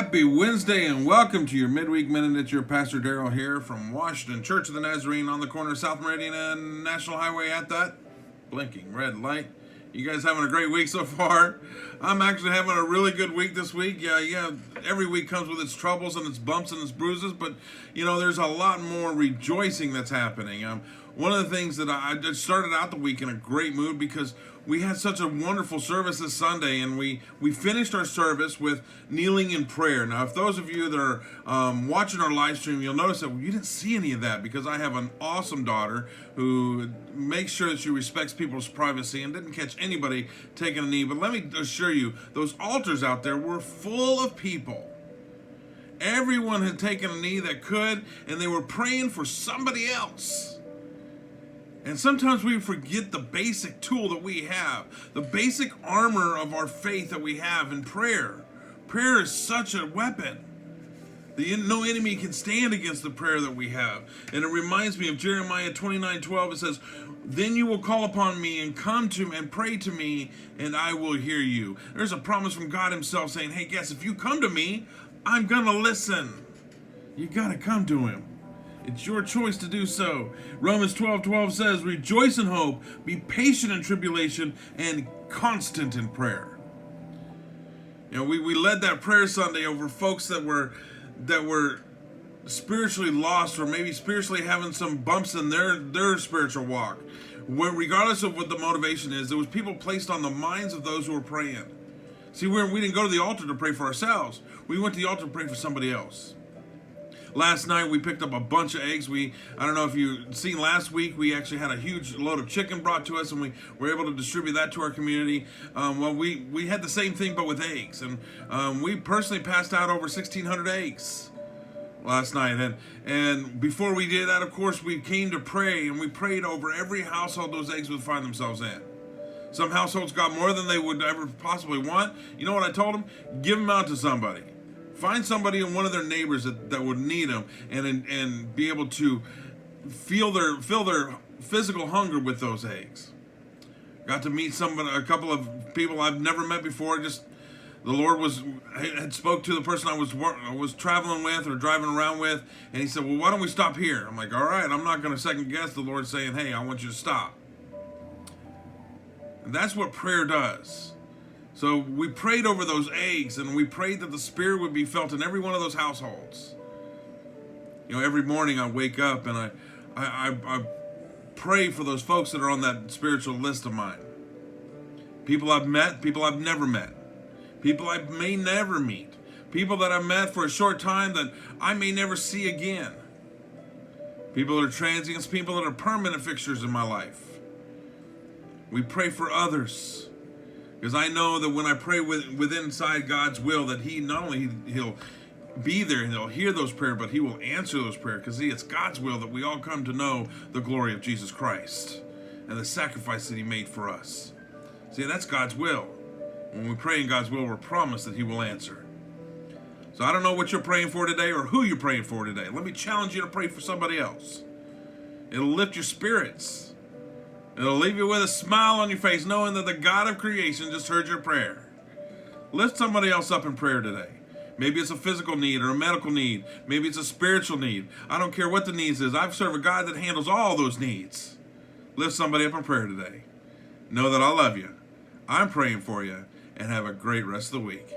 Happy Wednesday and welcome to your Midweek Minute. It's your Pastor Darrell here from Washington Church of the Nazarene on the corner of South Meridian and National Highway at that blinking red light. You guys having a great week so far? I'm actually having a really good week this week. Yeah, every week comes with its troubles and its bumps and its bruises, but there's a lot more rejoicing that's happening. One of the things that I just started out the week in a great mood because we had such a wonderful service this Sunday, and we finished our service with kneeling in prayer. Now, if those of you that are watching our live stream, you'll notice that you didn't see any of that because I have an awesome daughter who makes sure that she respects people's privacy and didn't catch anybody taking a knee. But let me assure you, those altars out there were full of people. Everyone had taken a knee that could, and they were praying for somebody else. And sometimes we forget the basic tool that we have, the basic armor of our faith that we have in prayer. Prayer is such a weapon. No enemy can stand against the prayer that we have. And it reminds me of Jeremiah 29:12. It says, "Then you will call upon me and come to me and pray to me, and I will hear you." There's a promise from God himself saying, hey, guys, if you come to me, I'm going to listen. You got to come to him. It's your choice to do so. Romans 12:12 says, "Rejoice in hope, be patient in tribulation, and constant in prayer." We led that prayer Sunday over folks that were spiritually lost, or maybe spiritually having some bumps in their spiritual walk. Regardless of what the motivation is, there was people placed on the minds of those who were praying. See, we didn't go to the altar to pray for ourselves. We went to the altar to pray for somebody else. Last night we picked up a bunch of eggs. I don't know if you've seen last week, we actually had a huge load of chicken brought to us, and we were able to distribute that to our community. We had the same thing but with eggs, and we personally passed out over 1,600 eggs last night. And before we did that, of course, we came to pray, and we prayed over every household those eggs would find themselves in. Some households got more than they would ever possibly want. You know what I told them? Give them out to somebody. Find somebody in one of their neighbors that would need them and be able to fill their physical hunger with those eggs. Got to meet a couple of people I've never met before. Just the Lord had spoke to the person I was traveling with or driving around with, and he said, "Well, why don't we stop here?" I'm like, "All right, I'm not going to second guess the Lord saying, hey, I want you to stop." And that's what prayer does. So we prayed over those eggs, and we prayed that the Spirit would be felt in every one of those households. Every morning I wake up and I pray for those folks that are on that spiritual list of mine. People I've met, people I've never met, people I may never meet, people that I've met for a short time that I may never see again. People that are transients, people that are permanent fixtures in my life. We pray for others. Because I know that when I pray within inside God's will, that He'll be there and He'll hear those prayers, but He will answer those prayers. Because it's God's will that we all come to know the glory of Jesus Christ and the sacrifice that He made for us. See, that's God's will. When we pray in God's will, we're promised that He will answer. So I don't know what you're praying for today or who you're praying for today. Let me challenge you to pray for somebody else. It'll lift your spirits. It'll leave you with a smile on your face, knowing that the God of creation just heard your prayer. Lift somebody else up in prayer today. Maybe it's a physical need or a medical need. Maybe it's a spiritual need. I don't care what the needs is. I serve a God that handles all those needs. Lift somebody up in prayer today. Know that I love you. I'm praying for you, and have a great rest of the week.